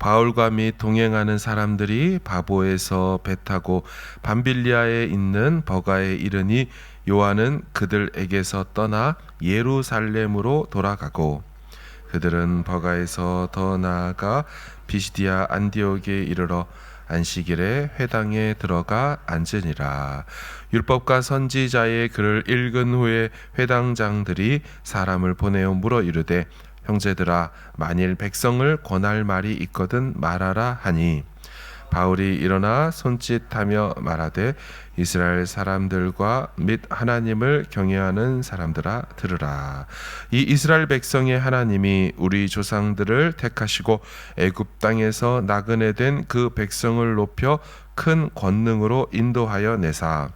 바울과 및 동행하는 사람들이 바보에서 배 타고 밤빌리아에 있는 버가에 이르니 요한은 그들에게서 떠나 예루살렘으로 돌아가고, 그들은 버가에서 더 나아가 비시디아 안디옥에 이르러 안식일에 회당에 들어가 앉으니라. 율법과 선지자의 글을 읽은 후에 회당장들이 사람을 보내어 물어 이르되, 형제들아, 만일 백성을 권할 말이 있거든 말하라 하니, 바울이 일어나 손짓하며 말하되, 이스라엘 사람들과 및 하나님을 경외하는 사람들아 들으라. 이 이스라엘 백성의 하나님이 우리 조상들을 택하시고 애굽 땅에서 나그네 된 그 백성을 높여 큰 권능으로 인도하여 내사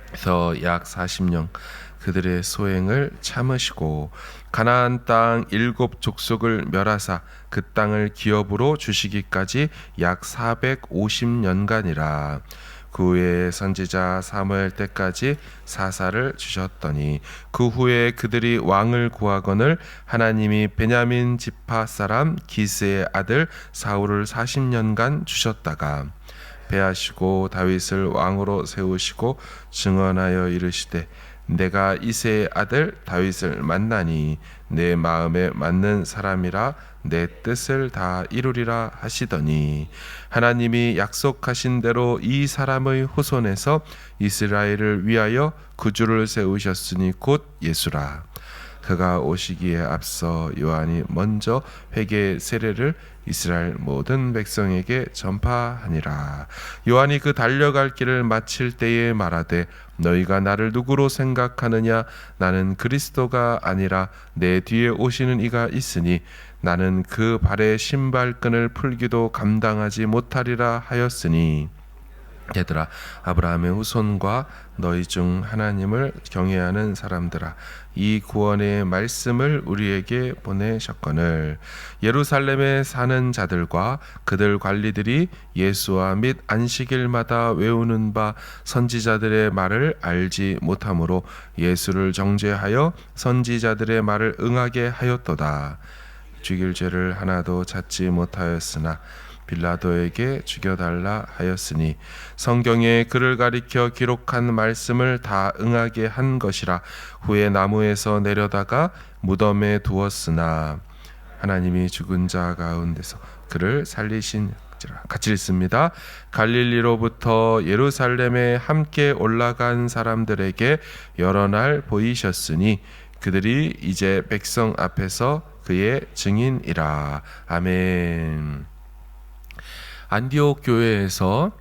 그래서 약 40년 그들의 소행을 참으시고 가나안 땅 7 족속을 멸하사 그 땅을 기업으로 주시기까지 약 450년간이라. 그 후에 선지자 사무엘 때까지 사사를 주셨더니, 그 후에 그들이 왕을 구하거늘 하나님이 베냐민 지파 사람 기스의 아들 사울을 40년간 주셨다가 배하시고 다윗을 왕으로 세우시고 증언하여 이르시되, 내가 이새의 아들 다윗을 만나니 내 마음에 맞는 사람이라 내 뜻을 다 이루리라 하시더니, 하나님이 약속하신 대로 이 사람의 후손에서 이스라엘을 위하여 구주를 세우셨으니 곧 예수라. 그가 오시기에 앞서 요한이 먼저 회개 세례를 이스라엘 모든 백성에게 전파하니라. 요한이 그 달려갈 길을 마칠 때에 말하되, 너희가 나를 누구로 생각하느냐? 나는 그리스도가 아니라 내 뒤에 오시는 이가 있으니 나는 그 발의 신발끈을 풀기도 감당하지 못하리라 하였으니, 얘들아, 아브라함의 후손과 너희 중 하나님을 경외하는 사람들아, 이 구원의 말씀을 우리에게 보내셨거늘 예루살렘에 사는 자들과 그들 관리들이 예수와 및 안식일마다 외우는 바 선지자들의 말을 알지 못하므로 예수를 정죄하여 선지자들의 말을 응하게 하였도다. 죽일 죄를 하나도 찾지 못하였으나 빌라도에게 죽여달라 하였으니, 성경에 그를 가리켜 기록한 말씀을 다 응하게 한 것이라. 후에 나무에서 내려다가 무덤에 두었으나 하나님이 죽은 자 가운데서 그를 살리신 같이 읽습니다. 갈릴리로부터 예루살렘에 함께 올라간 사람들에게 여러 날 보이셨으니 그들이 이제 백성 앞에서 그의 증인이라. 아멘. 안디옥 교회에서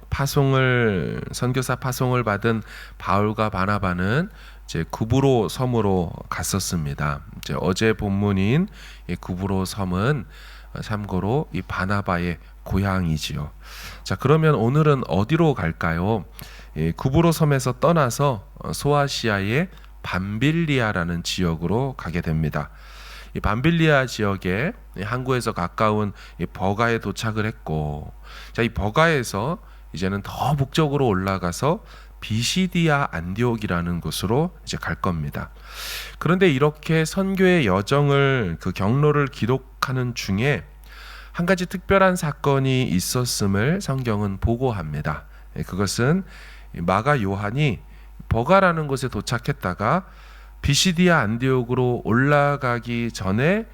선교사 파송을 받은 바울과 바나바는 이제 구브로 섬으로 갔었습니다. 이제 어제 본문인 이 구브로 섬은 참고로 이 바나바의 고향이지요. 자, 그러면 오늘은 어디로 갈까요? 구브로 섬에서 떠나서 소아시아의 밤빌리아라는 지역으로 가게 됩니다. 이 밤빌리아 지역에 항구에서 가까운 이 버가에 도착을 했고, 자, 이 버가에서 이제는 더 북쪽으로 올라가서 비시디아 안디옥이라는 곳으로 이제 갈 겁니다. 그런데 이렇게 선교의 여정을 그 경로를 기록하는 중에 한 가지 특별한 사건이 있었음을 성경은 보고합니다. 그것은 마가 요한이 버가라는 곳에 도착했다가 비시디아 안디옥으로 올라가기 전에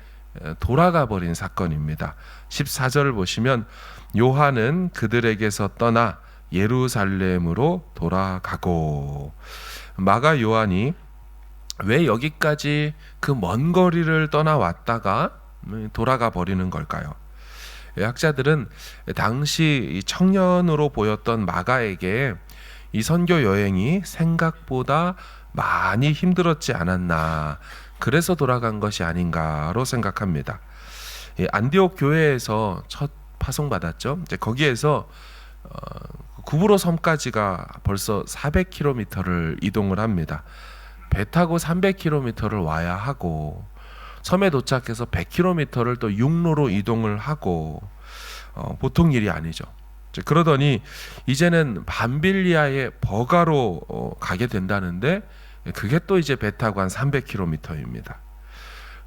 돌아가 버린 사건입니다. 14절을 보시면 요한은 그들에게서 떠나 예루살렘으로 돌아가고, 마가 요한이 왜 여기까지 그 먼 거리를 떠나왔다가 돌아가 버리는 걸까요? 학자들은 당시 청년으로 보였던 마가에게 이 선교 여행이 생각보다 많이 힘들었지 않았나, 그래서 돌아간 것이 아닌가로 생각합니다. 안디옥 교회에서 첫 파송받았죠. 이제 거기에서 구브로 섬까지가 벌써 400km를 이동을 합니다. 배 타고 300km를 와야 하고, 섬에 도착해서 100km를 또 육로로 이동을 하고, 보통 일이 아니죠. 그러더니 이제는 밤빌리아의 버가로 가게 된다는데, 그게 또 이제 배 타고 한 300km입니다.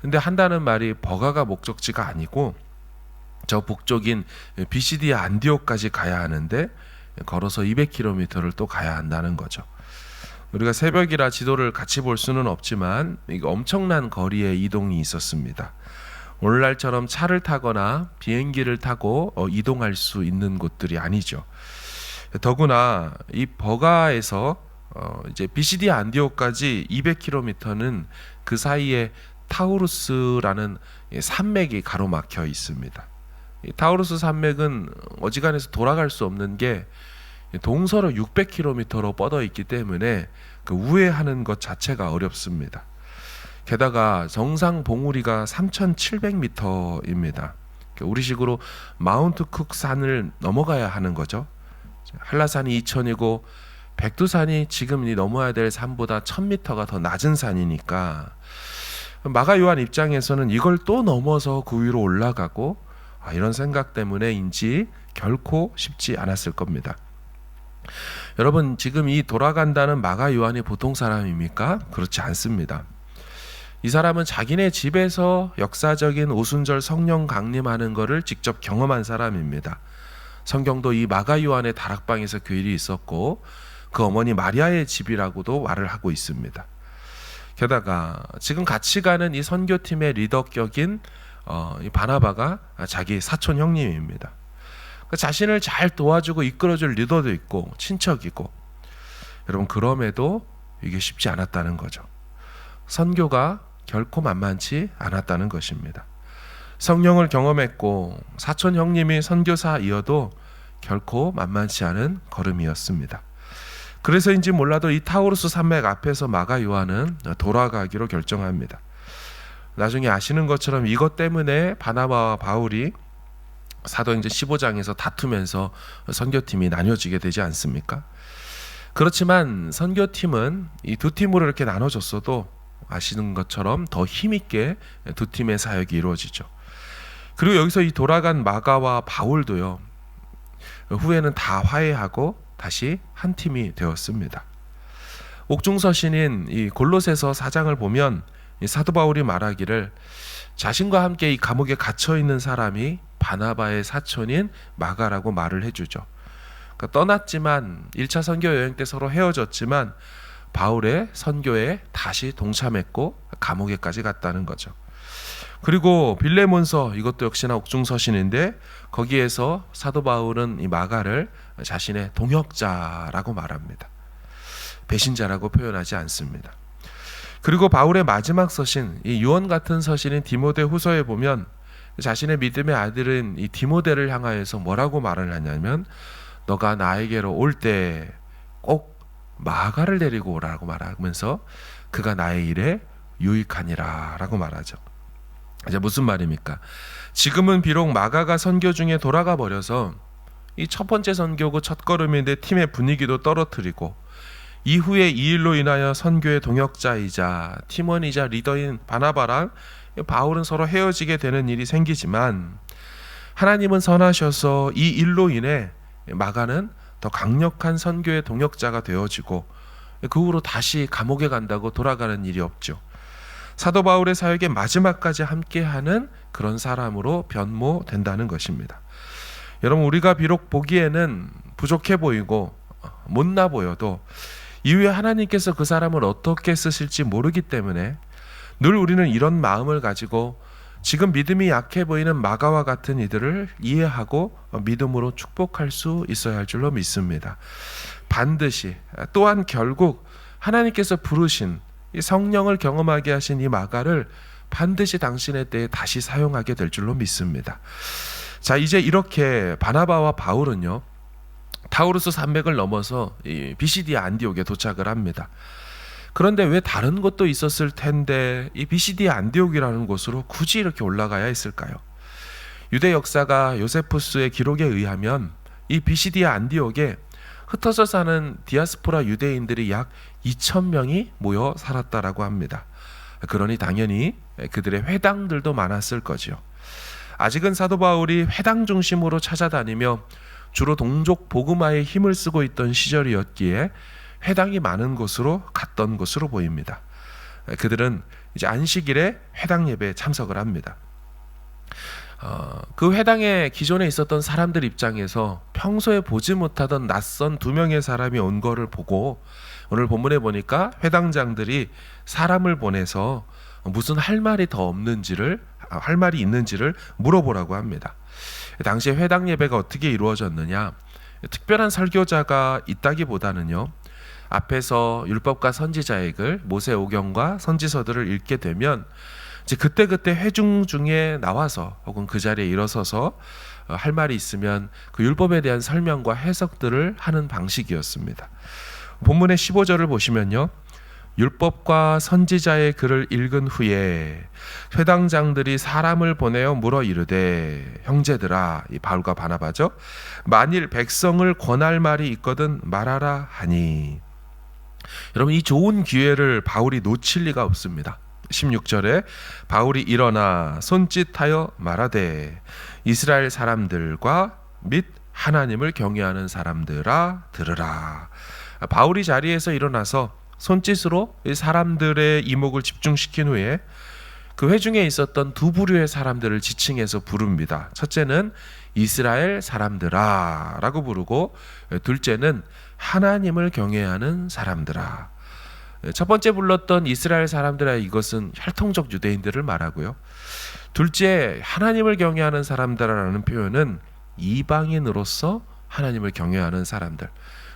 근데 한다는 말이 버가가 목적지가 아니고 저 북쪽인 비시디아 안디옥까지 가야 하는데 걸어서 200km를 또 가야 한다는 거죠. 우리가 새벽이라 지도를 같이 볼 수는 없지만 이거 엄청난 거리의 이동이 있었습니다. 오늘날처럼 차를 타거나 비행기를 타고 이동할 수 있는 곳들이 아니죠. 더구나 이 버가에서 이제 비시디아 안디옥까지 200km는 그 사이에 타우루스라는 산맥이 가로막혀 있습니다. 이 타우루스 산맥은 어지간해서 돌아갈 수 없는 게 동서로 600km로 뻗어 있기 때문에 그 우회하는 것 자체가 어렵습니다. 게다가 정상 봉우리가 3,700m입니다. 우리식으로 마운트 쿡 산을 넘어가야 하는 거죠. 한라산이 2,000이고 백두산이 지금 넘어야 될 산보다 1,000m가 더 낮은 산이니까 마가 요한 입장에서는 이걸 또 넘어서 그 위로 올라가고 이런 생각 때문에인지 결코 쉽지 않았을 겁니다. 여러분, 지금 이 돌아간다는 마가 요한이 보통 사람입니까? 그렇지 않습니다. 이 사람은 자기네 집에서 역사적인 오순절 성령 강림하는 것을 직접 경험한 사람입니다. 성경도 이 마가 요한의 다락방에서 교일이 있었고 그 어머니 마리아의 집이라고도 말을 하고 있습니다. 게다가 지금 같이 가는 이 선교팀의 리더격인 이 바나바가 자기 사촌 형님입니다. 자신을 잘 도와주고 이끌어줄 리더도 있고 친척이고, 여러분 그럼에도 이게 쉽지 않았다는 거죠. 선교가 결코 만만치 않았다는 것입니다. 성령을 경험했고 사촌 형님이 선교사이어도 결코 만만치 않은 걸음이었습니다. 그래서인지 몰라도 이 타우루스 산맥 앞에서 마가 요한은 돌아가기로 결정합니다. 나중에 아시는 것처럼 이것 때문에 바나바와 바울이 사도행전 15장에서 다투면서 선교팀이 나뉘어지게 되지 않습니까? 그렇지만 선교팀은 이 두 팀으로 이렇게 나눠졌어도 아시는 것처럼 더 힘있게 두 팀의 사역이 이루어지죠. 그리고 여기서 이 돌아간 마가와 바울도요, 후에는 다 화해하고 다시 한 팀이 되었습니다. 옥중서신인 이 골로새서 4장을 보면 이 사도 바울이 말하기를 자신과 함께 이 감옥에 갇혀 있는 사람이 바나바의 사촌인 마가라고 말을 해주죠. 그러니까 떠났지만 1차 선교 여행 때 서로 헤어졌지만 바울의 선교에 다시 동참했고 감옥에까지 갔다는 거죠. 그리고 빌레몬서, 이것도 역시나 옥중서신인데 거기에서 사도 바울은 이 마가를 자신의 동역자라고 말합니다. 배신자라고 표현하지 않습니다. 그리고 바울의 마지막 서신, 이 유언 같은 서신인 디모데 후서에 보면 자신의 믿음의 아들은 이 디모데를 향하여서 뭐라고 말을 하냐면, 너가 나에게로 올 때 꼭 마가를 데리고 오라고 말하면서 그가 나의 일에 유익하니라 라고 말하죠. 이제 무슨 말입니까? 지금은 비록 마가가 선교 중에 돌아가 버려서 이 첫 번째 선교고 첫 걸음인데 팀의 분위기도 떨어뜨리고, 이후에 이 일로 인하여 선교의 동역자이자 팀원이자 리더인 바나바랑 바울은 서로 헤어지게 되는 일이 생기지만, 하나님은 선하셔서 이 일로 인해 마가는 더 강력한 선교의 동역자가 되어지고 그 후로 다시 감옥에 간다고 돌아가는 일이 없죠. 사도 바울의 사역의 마지막까지 함께하는 그런 사람으로 변모된다는 것입니다. 여러분, 우리가 비록 보기에는 부족해 보이고 못나 보여도 이후에 하나님께서 그 사람을 어떻게 쓰실지 모르기 때문에 늘 우리는 이런 마음을 가지고 지금 믿음이 약해 보이는 마가와 같은 이들을 이해하고 믿음으로 축복할 수 있어야 할 줄로 믿습니다. 반드시, 또한 결국 하나님께서 부르신 이 성령을 경험하게 하신 이 마가를 반드시 당신의 때에 다시 사용하게 될 줄로 믿습니다. 자, 이제 이렇게 바나바와 바울은요, 타우루스 산맥을 넘어서 이 비시디아 안디옥에 도착을 합니다. 그런데 왜 다른 곳도 있었을 텐데 이 비시디아 안디옥이라는 곳으로 굳이 이렇게 올라가야 했을까요? 유대 역사가 요세푸스의 기록에 의하면 이 비시디아 안디옥에 흩어져 사는 디아스포라 유대인들이 약 2,000명이 모여 살았다라고 합니다. 그러니 당연히 그들의 회당들도 많았을 거지요. 아직은 사도 바울이 회당 중심으로 찾아다니며 주로 동족 복음화에 힘을 쓰고 있던 시절이었기에 회당이 많은 곳으로 갔던 것으로 보입니다. 그들은 이제 안식일에 회당 예배에 참석을 합니다. 그 회당에 기존에 있었던 사람들 입장에서 평소에 보지 못하던 낯선 두 명의 사람이 온 거를 보고 오늘 본문에 보니까 회당장들이 사람을 보내서 무슨 할 말이 있는지를 물어보라고 합니다. 당시에 회당 예배가 어떻게 이루어졌느냐? 특별한 설교자가 있다기보다는요. 앞에서 율법과 선지자의 글, 모세오경과 선지서들을 읽게 되면 이제 그때 회중 중에 나와서 혹은 그 자리에 일어서서 할 말이 있으면 그 율법에 대한 설명과 해석들을 하는 방식이었습니다. 본문의 15절을 보시면요. 율법과 선지자의 글을 읽은 후에 회당장들이 사람을 보내어 물어 이르되 형제들아, 이 바울과 바나바죠. 만일 백성을 권할 말이 있거든 말하라 하니. 여러분, 이 좋은 기회를 바울이 놓칠 리가 없습니다. 16절에 바울이 일어나 손짓하여 말하되 이스라엘 사람들과 및 하나님을 경외하는 사람들아 들으라. 바울이 자리에서 일어나서 손짓으로 사람들의 이목을 집중시킨 후에 그 회중에 있었던 두 부류의 사람들을 지칭해서 부릅니다. 첫째는 이스라엘 사람들아 라고 부르고, 둘째는 하나님을 경외하는 사람들아. 첫 번째 불렀던 이스라엘 사람들아, 이것은 혈통적 유대인들을 말하고요. 둘째, 하나님을 경외하는 사람들이라는 표현은 이방인으로서 하나님을 경외하는 사람들.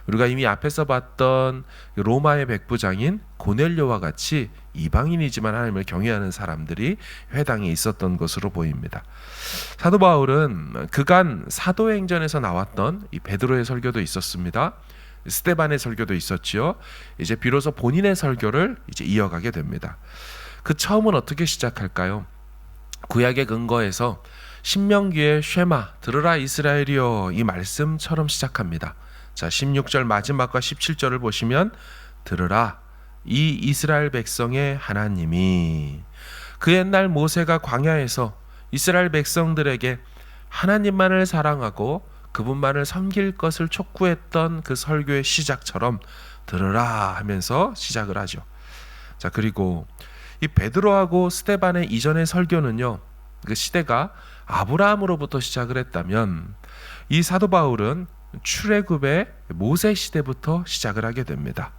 우리가 이미 앞에서 봤던 로마의 백부장인 고넬료와 같이 이방인이지만 하나님을 경외하는 사람들이 회당에 있었던 것으로 보입니다. 사도 바울은 그간 사도행전에서 나왔던 이 베드로의 설교도 있었습니다. 스데반의 설교도 있었지요. 이제 비로소 본인의 설교를 이제 이어가게 됩니다. 그 처음은 어떻게 시작할까요? 구약의 근거에서 신명기의 쉐마 들으라 이스라엘이여, 이 말씀처럼 시작합니다. 자, 16절 마지막과 17절을 보시면 들으라, 이 이스라엘 백성의 하나님이 그 옛날 모세가 광야에서 이스라엘 백성들에게 하나님만을 사랑하고 그분만을 섬길 것을 촉구했던 그 설교의 시작처럼 들으라 하면서 시작을 하죠. 자, 그리고 이 베드로하고 스데반의 이전의 설교는요, 그 시대가 아브라함으로부터 시작을 했다면 이 사도 바울은 출애굽의 모세 시대부터 시작을 하게 됩니다.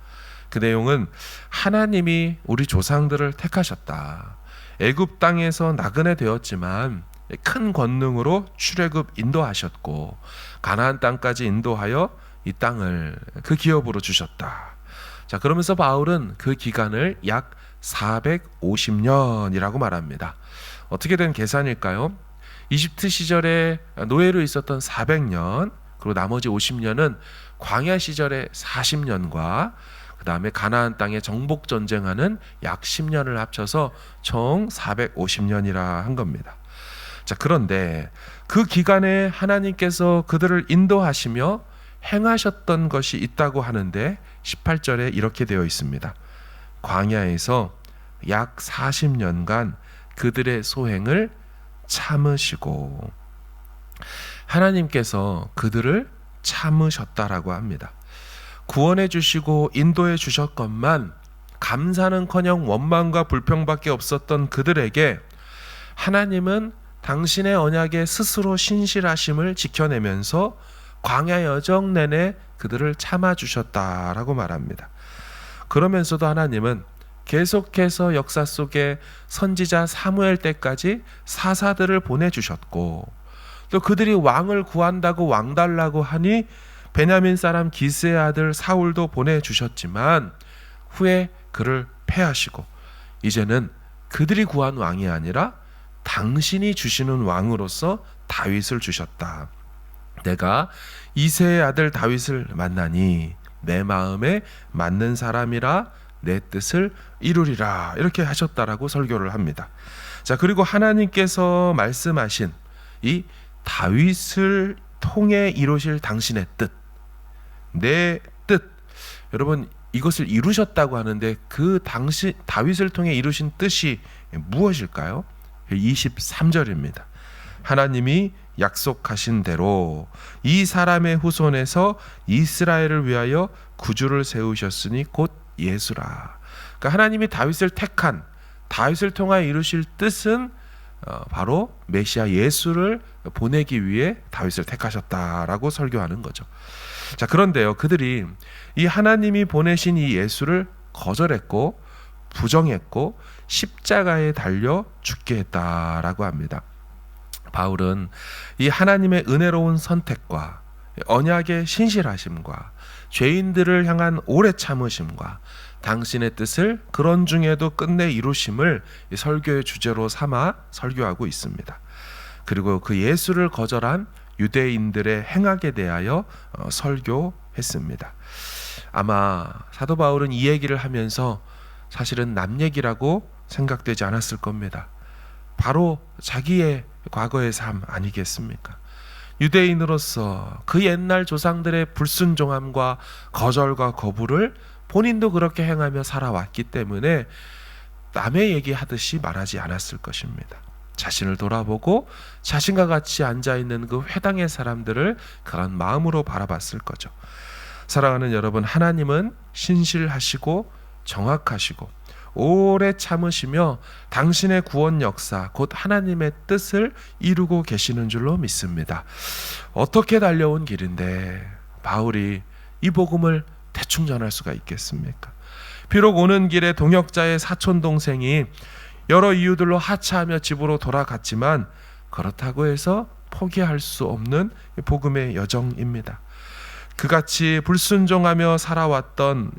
그 내용은 하나님이 우리 조상들을 택하셨다. 애굽 땅에서 나그네 되었지만 큰 권능으로 출애굽 인도하셨고 가나안 땅까지 인도하여 이 땅을 그 기업으로 주셨다. 자, 그러면서 바울은 그 기간을 약 450년이라고 말합니다. 어떻게 된 계산일까요? 이집트 시절에 노예로 있었던 400년, 그리고 나머지 50년은 광야 시절의 40년과 그 다음에 가나안 땅에 정복 전쟁하는 약 10년을 합쳐서 총 450년이라 한 겁니다. 자, 그런데 그 기간에 하나님께서 그들을 인도하시며 행하셨던 것이 있다고 하는데 18절에 이렇게 되어 있습니다. 광야에서 약 40년간 그들의 소행을 참으시고, 하나님께서 그들을 참으셨다라고 합니다. 구원해 주시고 인도해 주셨건만 감사는커녕 원망과 불평밖에 없었던 그들에게 하나님은 당신의 언약에 스스로 신실하심을 지켜내면서 광야 여정 내내 그들을 참아주셨다라고 말합니다. 그러면서도 하나님은 계속해서 역사 속에 선지자 사무엘 때까지 사사들을 보내주셨고, 또 그들이 왕을 구한다고 왕달라고 하니 베냐민 사람 기스의 아들 사울도 보내주셨지만 후에 그를 패하시고 이제는 그들이 구한 왕이 아니라 당신이 주시는 왕으로서 다윗을 주셨다. 내가 이새의 아들 다윗을 만나니 내 마음에 맞는 사람이라 내 뜻을 이루리라, 이렇게 하셨다라고 설교를 합니다. 자, 그리고 하나님께서 말씀하신 이 다윗을 통해 이루실 당신의 뜻, 내 뜻, 여러분 이것을 이루셨다고 하는데 그 당시 다윗을 통해 이루신 뜻이 무엇일까요? 23절입니다. 하나님이 약속하신 대로 이 사람의 후손에서 이스라엘을 위하여 구주를 세우셨으니 곧 예수라. 그러니까 하나님이 다윗을 택한, 다윗을 통하여 이루실 뜻은 바로 메시아 예수를 보내기 위해 다윗을 택하셨다라고 설교하는 거죠. 자, 그런데요, 그들이 이 하나님이 보내신 이 예수를 거절했고 부정했고 십자가에 달려 죽게 했다라고 합니다. 바울은 이 하나님의 은혜로운 선택과 언약의 신실하심과 죄인들을 향한 오래 참으심과 당신의 뜻을 그런 중에도 끝내 이루심을 설교의 주제로 삼아 설교하고 있습니다. 그리고 그 예수를 거절한 유대인들의 행악에 대하여 설교했습니다. 아마 사도 바울은 이 얘기를 하면서 사실은 남 얘기라고 생각되지 않았을 겁니다. 바로 자기의 과거의 삶 아니겠습니까? 유대인으로서 그 옛날 조상들의 불순종함과 거절과 거부를 본인도 그렇게 행하며 살아왔기 때문에 남의 얘기하듯이 말하지 않았을 것입니다. 자신을 돌아보고 자신과 같이 앉아있는 그 회당의 사람들을 그런 마음으로 바라봤을 거죠. 사랑하는 여러분, 하나님은 신실하시고 정확하시고 오래 참으시며 당신의 구원 역사, 곧 하나님의 뜻을 이루고 계시는 줄로 믿습니다. 어떻게 달려온 길인데 바울이 이 복음을 대충 전할 수가 있겠습니까? 비록 오는 길에 동역자의 사촌 동생이 여러 이유들로 하차하며 집으로 돌아갔지만 그렇다고 해서 포기할 수 없는 복음의 여정입니다. 그같이 불순종하며 살아왔던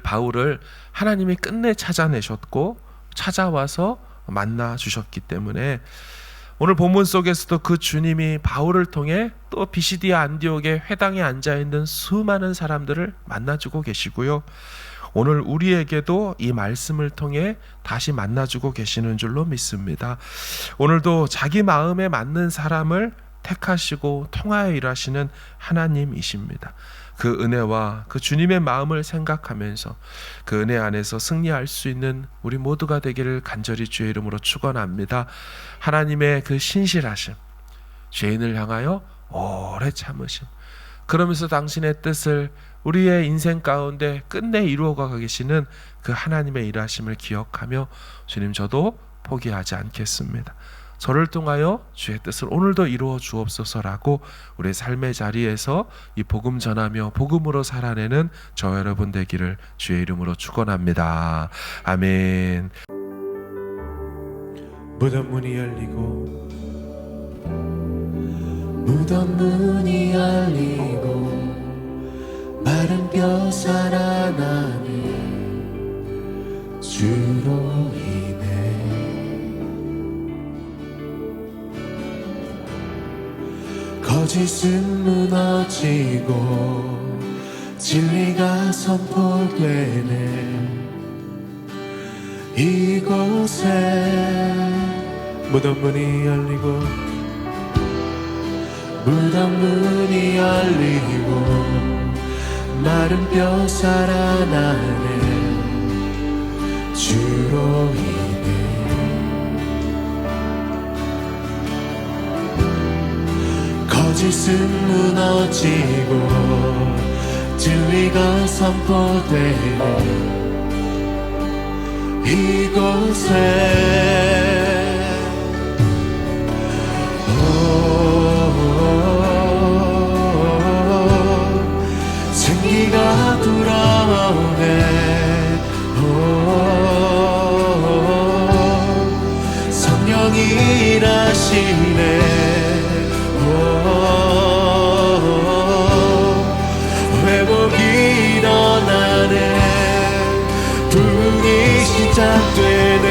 바울을 하나님이 끝내 찾아내셨고 찾아와서 만나 주셨기 때문에 오늘 본문 속에서도 그 주님이 바울을 통해 또 비시디아 안디옥의 회당에 앉아있는 수많은 사람들을 만나주고 계시고요. 오늘 우리에게도 이 말씀을 통해 다시 만나주고 계시는 줄로 믿습니다. 오늘도 자기 마음에 맞는 사람을 택하시고 통하여 일하시는 하나님이십니다. 그 은혜와 그 주님의 마음을 생각하면서 그 은혜 안에서 승리할 수 있는 우리 모두가 되기를 간절히 주의 이름으로 축원합니다. 하나님의 그 신실하심, 죄인을 향하여 오래 참으심, 그러면서 당신의 뜻을 우리의 인생 가운데 끝내 이루어가 계시는 그 하나님의 일하심을 기억하며 주님, 저도 포기하지 않겠습니다. 저를 통하여 주의 뜻을 오늘도 이루어 주옵소서라고 우리 삶의 자리에서 이 복음 전하며 복음으로 살아내는 저 여러분 되기를 주의 이름으로 축원합니다. 아멘. 무덤 문이 열리고 무덤 문이 열리고 마른 뼈 살아나니 주로 인해 거짓은 무너지고 진리가 선포되네. 이곳에 무덤 문이 열리고 무덤 문이 열리고 마른 뼈 살아나네. 주로 인해 거짓은 무너지고 진리가 선포되네. 이곳에 생기가 돌아오네. 성령이 일하시네. 회복이 일어나네. 부흥이 시작되네.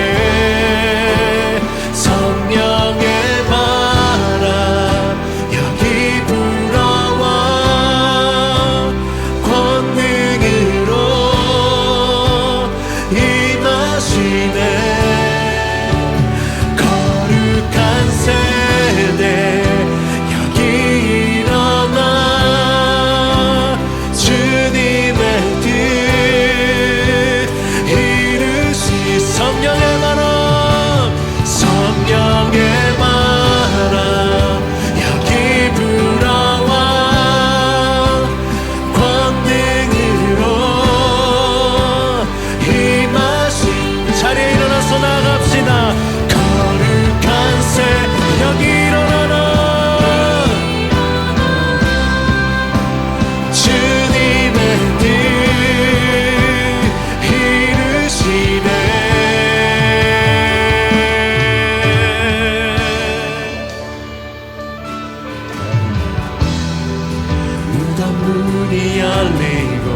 문이 열리고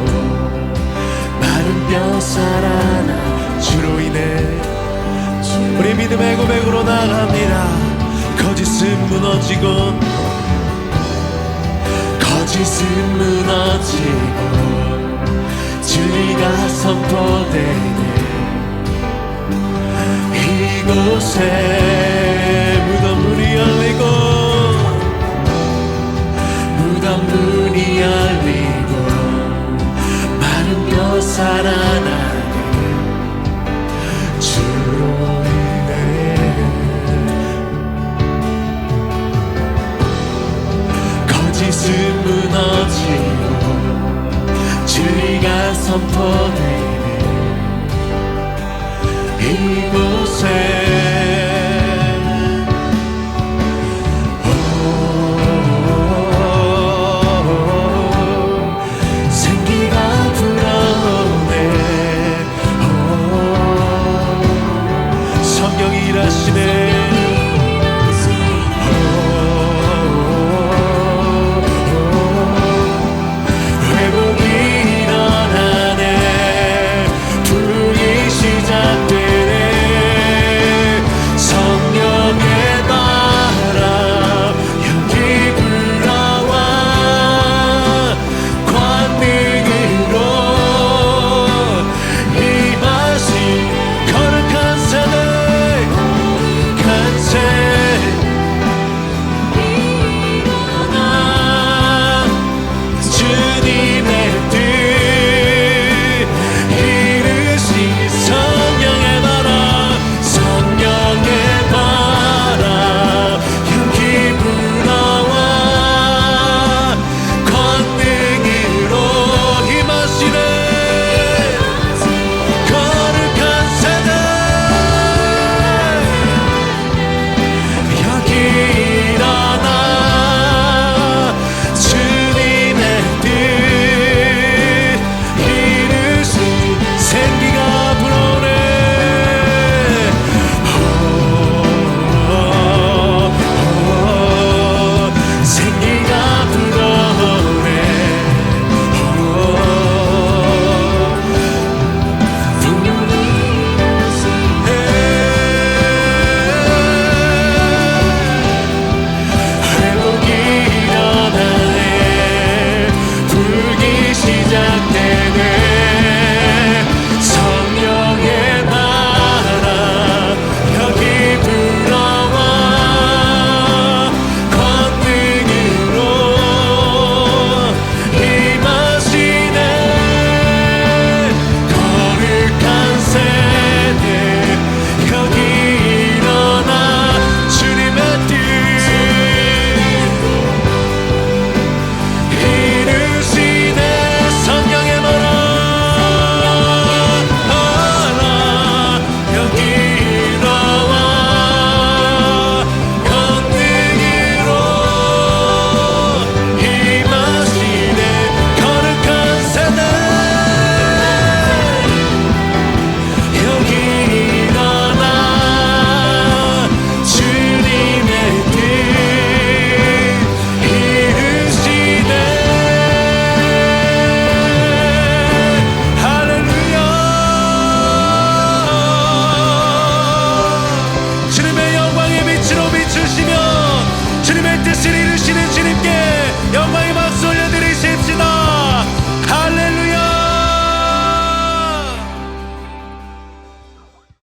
마른 뼈 살아나 주로 인해 우리 믿음의 고백으로 나갑니다. 거짓은 무너지고 거짓은 무너지고 진리가 선포되네. 이곳에 무덤 문이 열리고 무덤 문이 열리고 마른 뼈 살아나네. 주로 인해 거짓은 무너지고 진리가 선포되네.